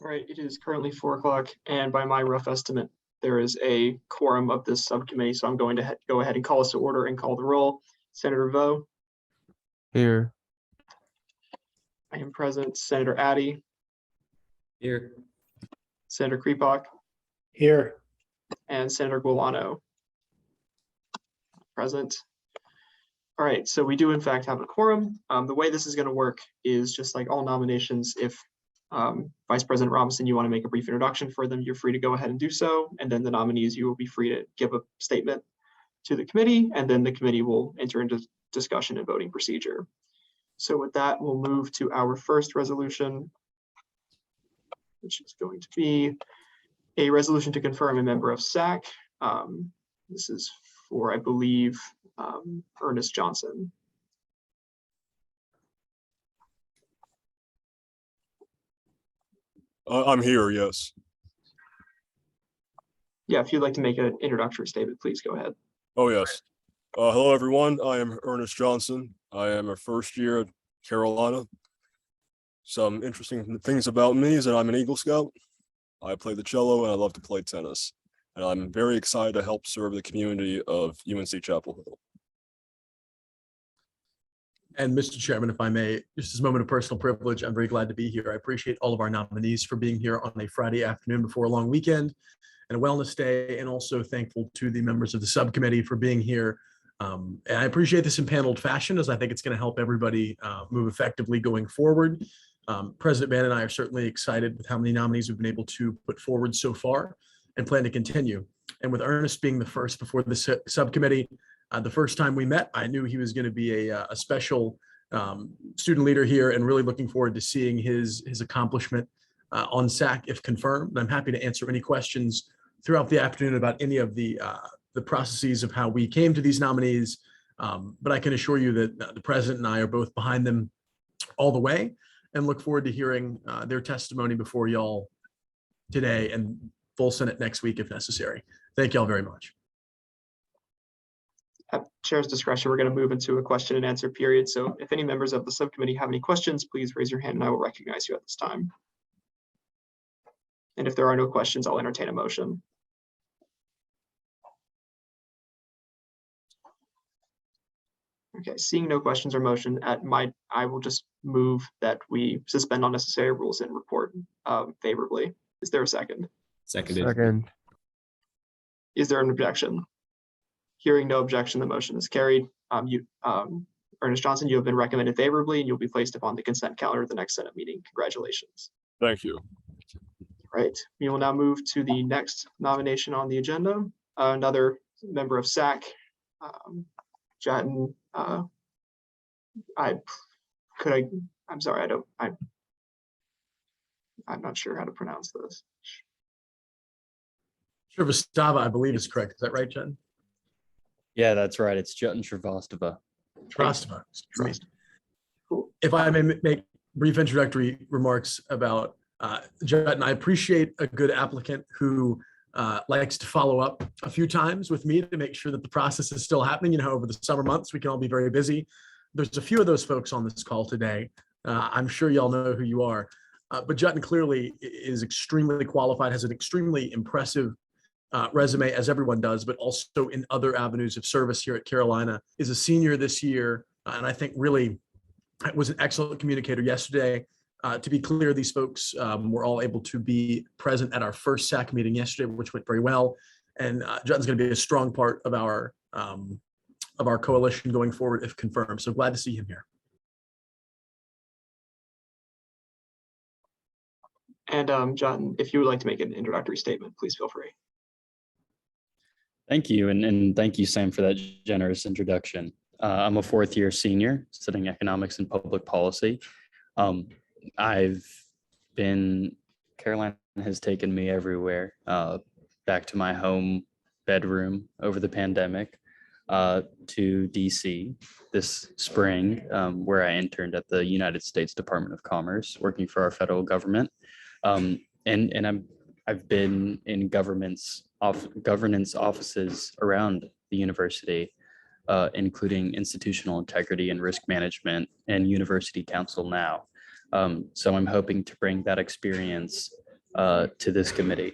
All right, it is currently 4 o'clock, and by my rough estimate, there is a quorum of this subcommittee, so I'm going to go ahead and call us to order and call the roll. Senator Vo. Here. I am present. Senator Addy. Here. Senator Krepok. Here. And Senator Guilano. Present. All right, so we do in fact have a quorum. The way this is going to work is just like all nominations. If Vice President Robinson, you want to make a brief introduction for them, you're free to go ahead and do so. And then the nominees, you will be free to give a statement to the committee, and then the committee will enter into discussion and voting procedure. So with that, we'll move to our first resolution, which is going to be a resolution to confirm a member of SAC. This is for, I believe, Ernest Johnson. I'm here, yes. Yeah, if you'd like to make an introductory statement, please go ahead. Oh, yes. Hello, everyone. I am Ernest Johnson. I am a first year at Carolina. Some interesting things about me is that I'm an Eagle Scout. I play the cello and I love to play tennis. And I'm very excited to help serve the community of UNC Chapel Hill. And Mr. Chairman, if I may, just as a moment of personal privilege, I'm very glad to be here. I appreciate all of our nominees for being here on a Friday afternoon before a long weekend and a wellness day, and also thankful to the members of the subcommittee for being here. And I appreciate this in paneled fashion, as I think it's going to help everybody move effectively going forward. President Bannon and I are certainly excited with how many nominees we've been able to put forward so far and plan to continue. And with Ernest being the first before the subcommittee, the first time we met, I knew he was going to be a special student leader here, and really looking forward to seeing his accomplishment on SAC if confirmed. And I'm happy to answer any questions throughout the afternoon about any of the processes of how we came to these nominees. But I can assure you that the president and I are both behind them all the way, and look forward to hearing their testimony before y'all today and full Senate next week if necessary. Thank y'all very much. At Chair's discretion, we're going to move into a question and answer period. So if any members of the subcommittee have any questions, please raise your hand and I will recognize you at this time. And if there are no questions, I'll entertain a motion. Okay, seeing no questions or motion, I will just move that we suspend unnecessary rules and report favorably. Is there a second? Seconded. Second. Is there an objection? Hearing no objection, the motion is carried. Ernest Johnson, you have been recommended favorably, and you'll be placed upon the consent calendar at the next Senate meeting. Congratulations. Thank you. Right, we will now move to the next nomination on the agenda. Another member of SAC, Jatin. I'm sorry, I'm not sure how to pronounce this. Shrivastava, I believe is correct. Is that right, Jen? Yeah, that's right. It's Jatin Shrivastava. Shrivastava. Cool. If I may make brief introductory remarks about Jatin, I appreciate a good applicant who likes to follow up a few times with me to make sure that the process is still happening. You know, over the summer months, we can all be very busy. There's a few of those folks on this call today. I'm sure y'all know who you are. But Jatin clearly is extremely qualified, has an extremely impressive resume, as everyone does, but also in other avenues of service here at Carolina. Is a senior this year, and I think really was an excellent communicator yesterday. To be clear, these folks were all able to be present at our first SAC meeting yesterday, which went very well. And Jatin's going to be a strong part of our coalition going forward if confirmed. So glad to see him here. And Jatin, if you would like to make an introductory statement, please feel free. Thank you. And thank you, Sam, for that generous introduction. I'm a fourth year senior studying economics and public policy. Carolina has taken me everywhere, back to my home bedroom over the pandemic, to DC this spring, where I interned at the United States Department of Commerce, working for our federal government. And I've been in governance offices around the university, including institutional integrity and risk management and university council now. So I'm hoping to bring that experience to this committee.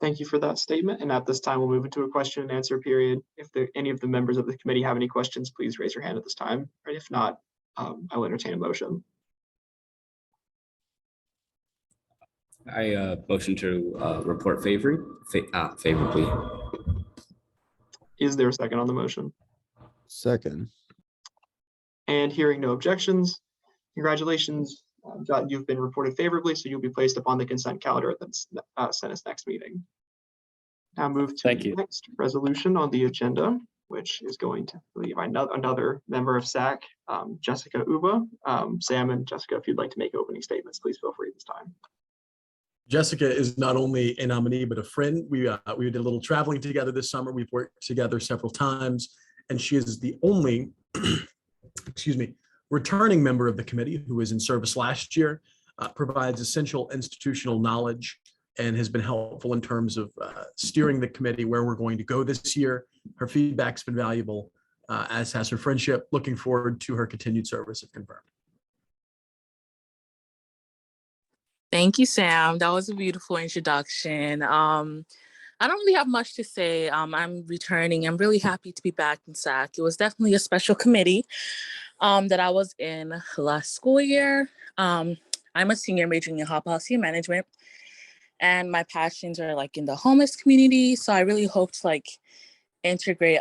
Thank you for that statement. And at this time, we'll move into a question and answer period. If any of the members of the committee have any questions, please raise your hand at this time. And if not, I will entertain a motion. I motion to report favorably. Is there a second on the motion? Second. And hearing no objections, congratulations, Jot, you've been reported favorably, so you'll be placed upon the consent calendar at the Senate's next meeting. Now move to Thank the you. next resolution on the agenda, which is going to leave another member of SAC, Jessica Uba. Sam and Jessica, if you'd like to make opening statements, please feel free this time. Jessica is not only a nominee, but a friend. We did a little traveling together this summer. We've worked together several times, and she is the only, excuse me, returning member of the committee who was in service last year, provides essential institutional knowledge, and has been helpful in terms of steering the committee where we're going to go this year. Her feedback's been valuable, as has her friendship. Looking forward to her continued service if confirmed. Thank you, Sam. That was a beautiful introduction. I don't really have much to say. I'm returning. I'm really happy to be back in SAC. It was definitely a special committee that I was in last school year. I'm a senior majoring in health policy and management, and my passions are like in the homeless community. So I really hope to like integrate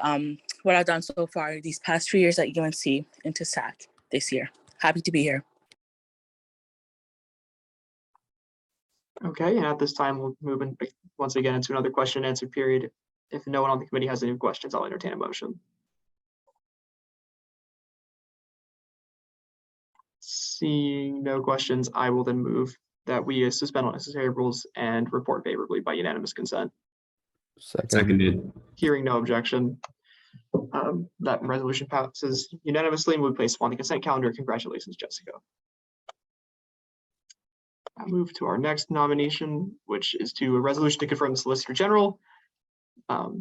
what I've done so far these past 3 years at UNC into SAC this year. Happy to be here. Okay, and at this time, we'll move in once again into another question and answer period. If no one on the committee has any questions, I'll entertain a motion. Seeing no questions, I will then move that we suspend all necessary rules and report favorably by unanimous consent. Seconded. Hearing no objection, that resolution passes unanimously and will be placed upon the consent calendar. Congratulations, Jessica. I'll move to our next nomination, which is to a resolution to confirm the Solicitor General.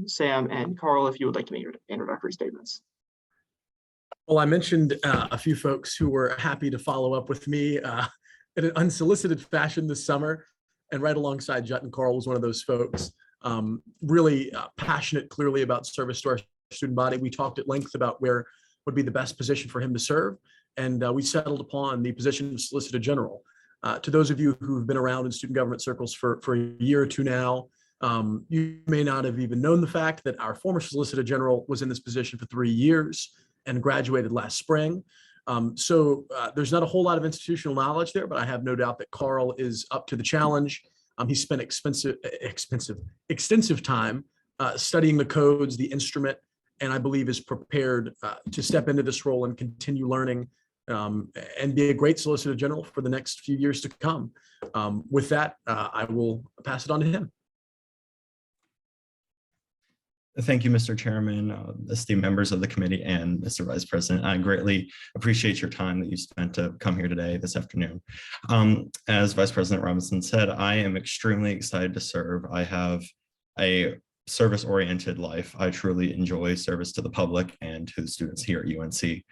Sam and Carl, if you would like to make your introductory statements. Well, I mentioned a few folks who were happy to follow up with me in an unsolicited fashion this summer, and right alongside Jut and Carl was one of those folks. Really passionate, clearly, about service to our student body. We talked at length about where would be the best position for him to serve, and we settled upon the position of Solicitor General. To those of you who've been around in student government circles for a year or two now, you may not have even known the fact that our former Solicitor General was in this position for 3 years and graduated last spring. So there's not a whole lot of institutional knowledge there, but I have no doubt that Carl is up to the challenge. He spent extensive time studying the codes, the instrument, and I believe is prepared to step into this role and continue learning and be a great Solicitor General for the next few years to come. With that, I will pass it on to him. Thank you, Mr. Chairman, esteemed members of the committee, and Mr. Vice President. I greatly appreciate your time that you spent to come here today, this afternoon. As Vice President Robinson said, I am extremely excited to serve. I have a service-oriented life. I truly enjoy service to the public and to the students here at UNC.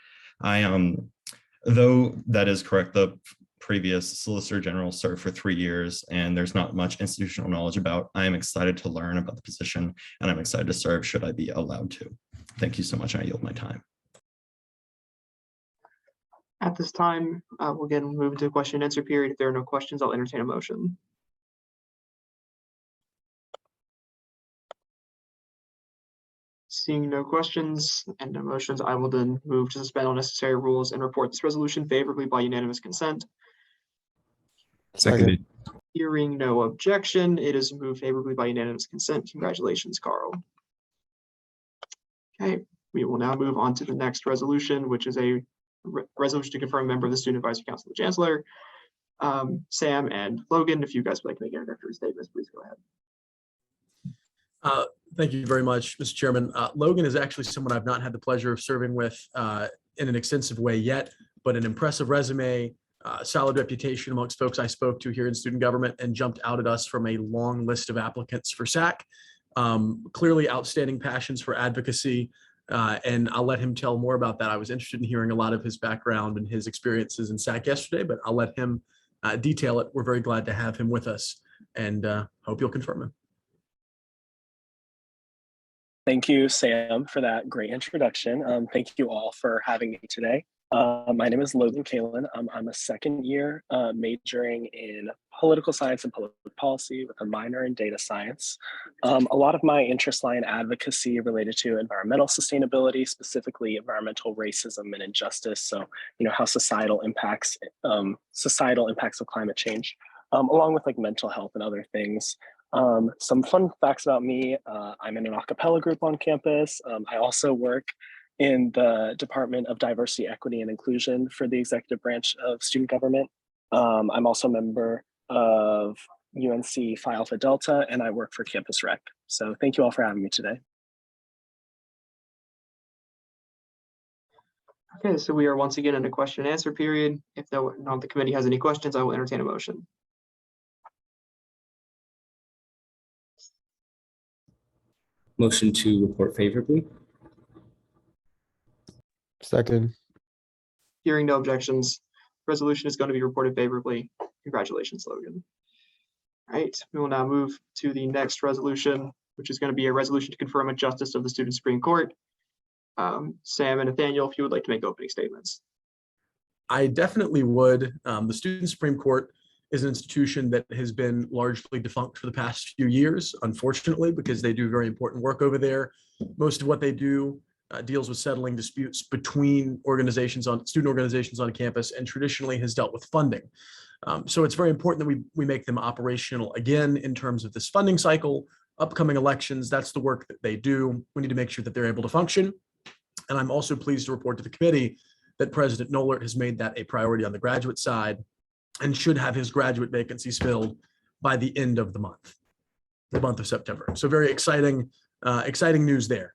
Though that is correct, the previous Solicitor General served for 3 years and there's not much institutional knowledge about. I am excited to learn about the position and I'm excited to serve should I be allowed to. Thank you so much. I yield my time. At this time, we'll again move into a question and answer period. If there are no questions, I'll entertain a motion. Seeing no questions and no motions, I will then move to suspend all necessary rules and report this resolution favorably by unanimous consent. Seconded. Hearing no objection, it is moved favorably by unanimous consent. Congratulations, Carl. Okay, we will now move on to the next resolution, which is a resolution to confirm a member of the Student Advisory Council of the Chancellor. Sam and Logan, if you guys would like to make introductory statements, please go ahead. Thank you very much, Mr. Chairman. Logan is actually someone I've not had the pleasure of serving with in an extensive way yet, but an impressive resume, solid reputation amongst folks I spoke to here in student government, and jumped out at us from a long list of applicants for SAC. Clearly outstanding passions for advocacy And I'll let him tell more about that. I was interested in hearing a lot of his background and his experiences in SAC yesterday, but I'll let him detail it. We're very glad to have him with us, and hope you'll confirm him. Thank you, Sam, for that great introduction. Thank you all for having me today. My name is Logan Kalin. I'm a second year majoring in political science and public policy with a minor in data science. A lot of my interests lie in advocacy related to environmental sustainability, specifically environmental racism and injustice. So, how societal impacts of climate change, along with like mental health and other things. Some fun facts about me. I'm in an a cappella group on campus. I also work in the Department of Diversity, Equity, and Inclusion for the executive branch of student government. I'm also a member of UNC Phi Alpha Delta, and I work for Campus Rec. So thank you all for having me today. Okay, so we are once again in a question and answer period. If no one on the committee has any questions, I will entertain a motion. Motion to report favorably. Second. Hearing no objections, resolution is going to be reported favorably. Congratulations, Logan. All right, we will now move to the next resolution, which is going to be a resolution to confirm a justice of the Student Supreme Court. Sam and Nathaniel, if you would like to make opening statements. I definitely would. The Student Supreme Court is an institution that has been largely defunct for the past few years, unfortunately, because they do very important work over there. Most of what they do deals with settling disputes between student organizations on campus, and traditionally has dealt with funding. So it's very important that we make them operational again in terms of this funding cycle, upcoming elections. That's the work that they do. We need to make sure that they're able to function. And I'm also pleased to report to the committee that President Nollert has made that a priority on the graduate side and should have his graduate vacancies filled by the end of the month of September. So very exciting news there.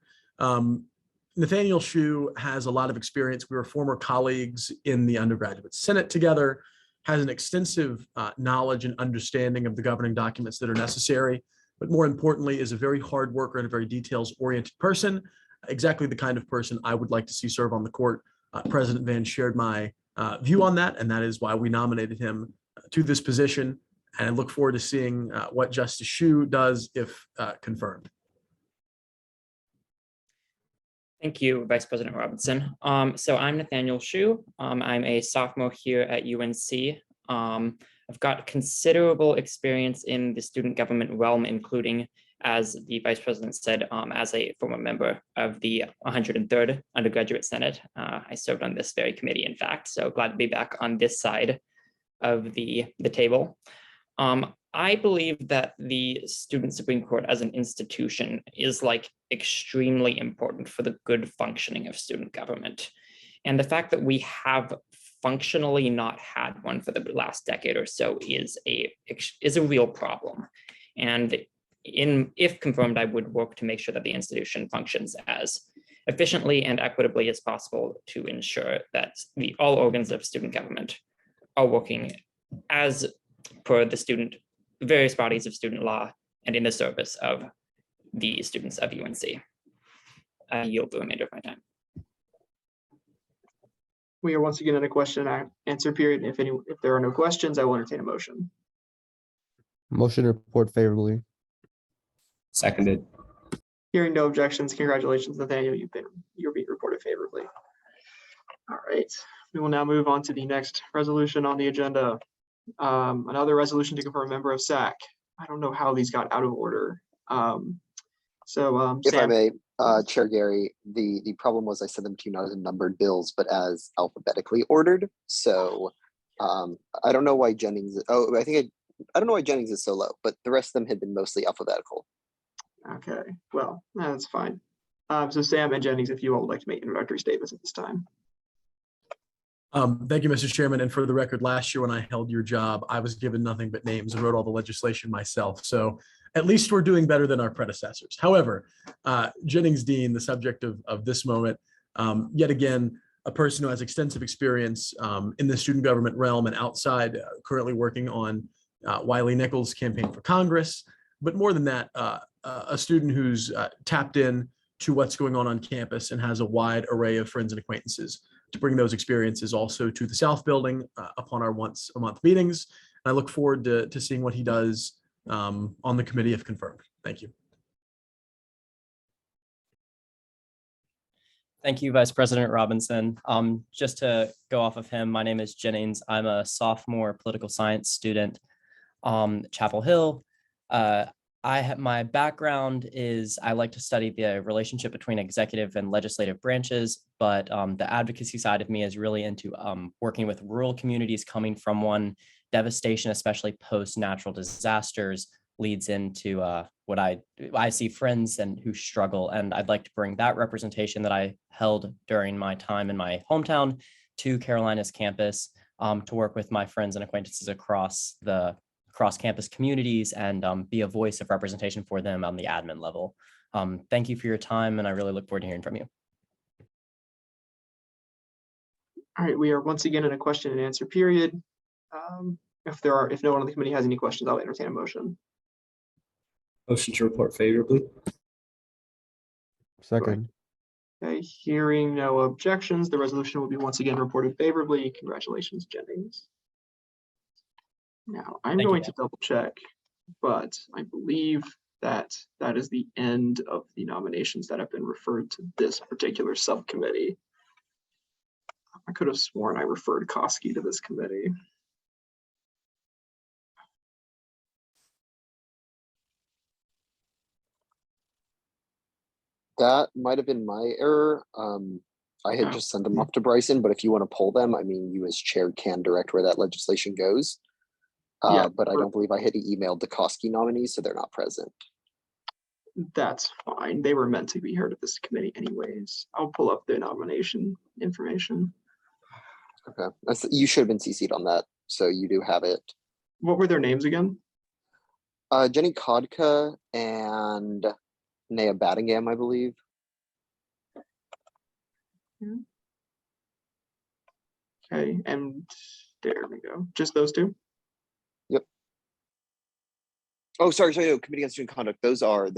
Nathaniel Shu has a lot of experience. We were former colleagues in the undergraduate Senate together, has an extensive knowledge and understanding of the governing documents that are necessary, but more importantly is a very hard worker and a very details-oriented person, exactly the kind of person I would like to see serve on the court. President Van shared my view on that, and that is why we nominated him to this position. And I look forward to seeing what Justice Shu does if confirmed. Thank you, Vice President Robinson. So I'm Nathaniel Shu. I'm a sophomore here at UNC. I've got considerable experience in the student government realm, including, as the Vice President said, as a former member of the 103rd Undergraduate Senate. I served on this very committee, in fact, so glad to be back on this side of the table. I believe that the Student Supreme Court as an institution is extremely important for the good functioning of student government. And the fact that we have functionally not had one for the last decade or so is a real problem. And if confirmed, I would work to make sure that the institution functions as efficiently and equitably as possible to ensure that all organs of student government are working as per the various bodies of student law and in the service of the students of UNC. I yield the remainder of my time. We are once again in a question and answer period. If there are no questions, I will entertain a motion. Motion to report favorably. Seconded. Hearing no objections, congratulations, Nathaniel. You're being reported favorably. All right, we will now move on to the next resolution on the agenda. Another resolution to confirm a member of SAC. I don't know how these got out of order. If Sam, I may, Chair Gary, the problem was I sent them to you not as numbered bills, but as alphabetically ordered. So I don't know why Jennings. I don't know why Jennings is so low, but the rest of them had been mostly alphabetical. okay, well, that's fine. So Sam and Jennings, if you all would like to make introductory statements at this time. Thank you, Mr. Chairman. And for the record, last year when I held your job, I was given nothing but names and wrote all the legislation myself. So at least we're doing better than our predecessors. However, Jennings Dean, the subject of this moment, yet again, a person who has extensive experience in the student government realm and outside, currently working on Wiley Nichols' campaign for Congress. But more than that, a student who's tapped in to what's going on campus and has a wide array of friends and acquaintances to bring those experiences also to the South Building upon our once a month meetings. I look forward to seeing what he does on the committee if confirmed. Thank you. Thank you, Vice President Robinson. Just to go off of him, my name is Jennings. I'm a sophomore political science student, Chapel Hill. My background is I like to study the relationship between executive and legislative branches, but the advocacy side of me is really into working with rural communities coming from one. Devastation, especially post-natural disasters, leads into what I see friends and who struggle, and I'd like to bring that representation that I held during my time in my hometown to Carolina's campus to work with my friends and acquaintances across campus communities and be a voice of representation for them on the admin level. Thank you for your time, and I really look forward to hearing from you. All right, we are once again in a question and answer period. If no one on the committee has any questions, I'll entertain a motion. Motion to report favorably. Second. Okay, hearing no objections, the resolution will be once again reported favorably. Congratulations, Jennings. Now, I'm Thank going you. to double check, but I believe that that is the end of the nominations that have been referred to this particular subcommittee. I could have sworn I referred Koski to this committee. That might have been my error. I had Oh. just sent them up to Bryson, but if you want to pull them, I mean, you as chair can direct where that legislation goes. Yeah, But I don't believe I had emailed the Koski nominees, so they're not present. That's fine. They were meant to be heard at this committee anyways. I'll pull up the nomination information. Okay, you should have been CC'd on that, so you do have it. What were their names again? Jenny Kodka and Naya Battingham, I believe. Okay, and there we go. Just those two? Yep. Oh, sorry, no, Committee on Student Conduct. Those are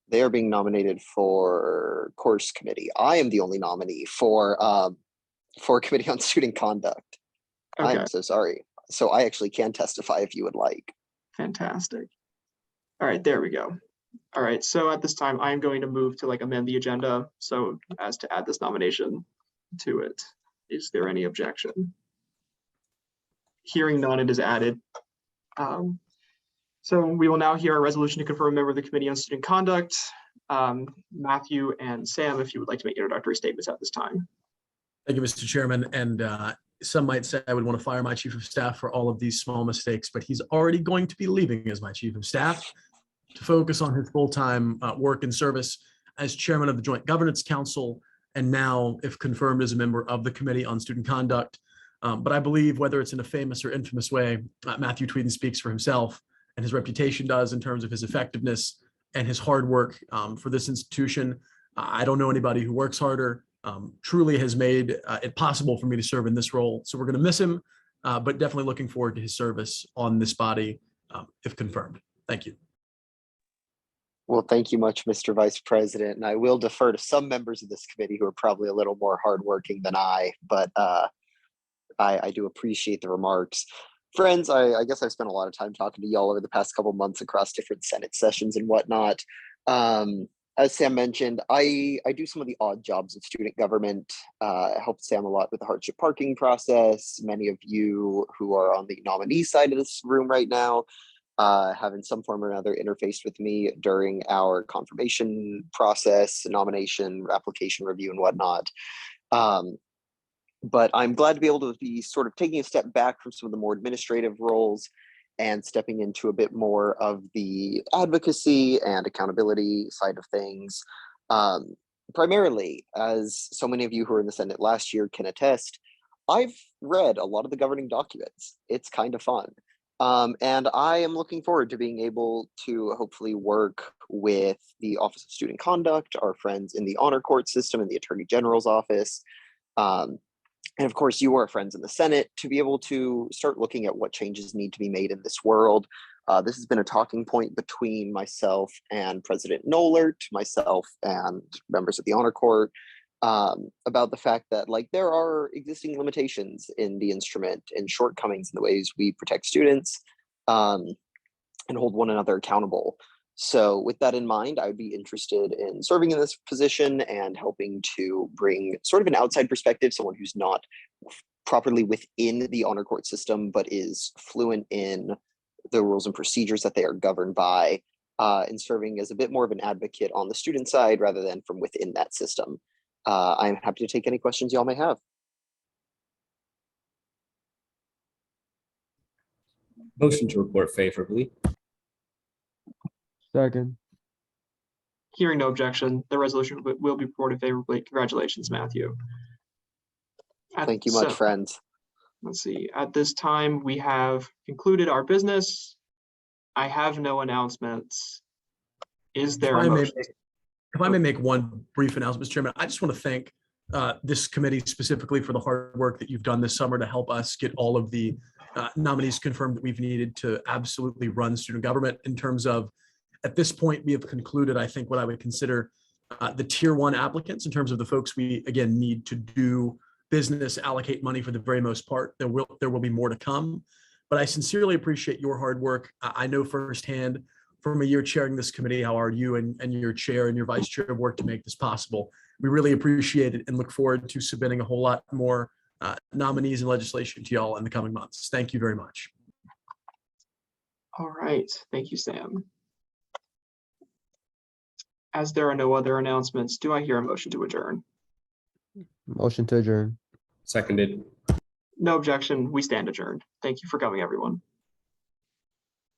they are being nominated for course committee. I am the only nominee for Committee on Student Conduct. Okay. I'm so sorry. So I actually can testify if you would like. Fantastic. All right, there we go. All right, so at this time, I'm going to move to amend the agenda so as to add this nomination to it. Is there any objection? Hearing none, it is added. So we will now hear a resolution to confirm a member of the Committee on Student Conduct. Matthew and Sam, if you would like to make introductory statements at this time. Thank you, Mr. Chairman. And some might say I would want to fire my chief of staff for all of these small mistakes, but he's already going to be leaving as my chief of staff to focus on his full-time work and service as chairman of the Joint Governance Council, and now, if confirmed, as a member of the Committee on Student Conduct. But I believe, whether it's in a famous or infamous way, Matthew Tweeden speaks for himself, and his reputation does in terms of his effectiveness and his hard work for this institution. I don't know anybody who works harder, truly has made it possible for me to serve in this role. So we're going to miss him, but definitely looking forward to his service on this body, if confirmed. Thank you. Well, thank you much, Mr. Vice President. And I will defer to some members of this committee who are probably a little more hardworking than I, but I do appreciate the remarks. Friends, I guess I've spent a lot of time talking to y'all over the past couple months across different Senate sessions and whatnot. As Sam mentioned, I do some of the odd jobs of student government. I helped Sam a lot with the hardship parking process. Many of you who are on the nominee side of this room right now have in some form or another interfaced with me during our confirmation process, nomination, application review, and whatnot. But I'm glad to be able to be sort of taking a step back from some of the more administrative roles and stepping into a bit more of the advocacy and accountability side of things. Primarily, as so many of you who were in the Senate last year can attest, I've read a lot of the governing documents. It's kind of fun. And I am looking forward to being able to hopefully work with the Office of Student Conduct, our friends in the Honor Court system, and the Attorney General's office. And of course, you are friends in the Senate to be able to start looking at what changes need to be made in this world. This has been a talking point between myself and President Nollert, myself and members of the Honor Court, about the fact that like there are existing limitations in the instrument and shortcomings in the ways we protect students and hold one another accountable. So with that in mind, I would be interested in serving in this position and helping to bring sort of an outside perspective, someone who's not properly within the Honor Court system, but is fluent in the rules and procedures that they are governed by, and serving as a bit more of an advocate on the student side rather than from within that system. I'm happy to take any questions y'all may have. Motion to report favorably. Second. Hearing no objection, the resolution will be reported favorably. Congratulations, Matthew. Thank you much, friends. Let's see, at this time, we have concluded our business. I have no announcements. Is there a motion? If I may make one brief announcement, Mr. Chairman, I just want to thank this committee specifically for the hard work that you've done this summer to help us get all of the nominees confirmed that we've needed to absolutely run student government. In terms of, at this point, we have concluded, I think, what I would consider the tier 1 applicants in terms of the folks we, again, need to do business, allocate money for the very most part. There will be more to come. But I sincerely appreciate your hard work. I know firsthand from a year chairing this committee how hard you and your chair and your vice chair have worked to make this possible. We really appreciate it and look forward to submitting a whole lot more nominees and legislation to y'all in the coming months. Thank you very much. All right, thank you, Sam. As there are no other announcements, do I hear a motion to adjourn? Motion to adjourn. Seconded. No objection, we stand adjourned. Thank you for coming, everyone.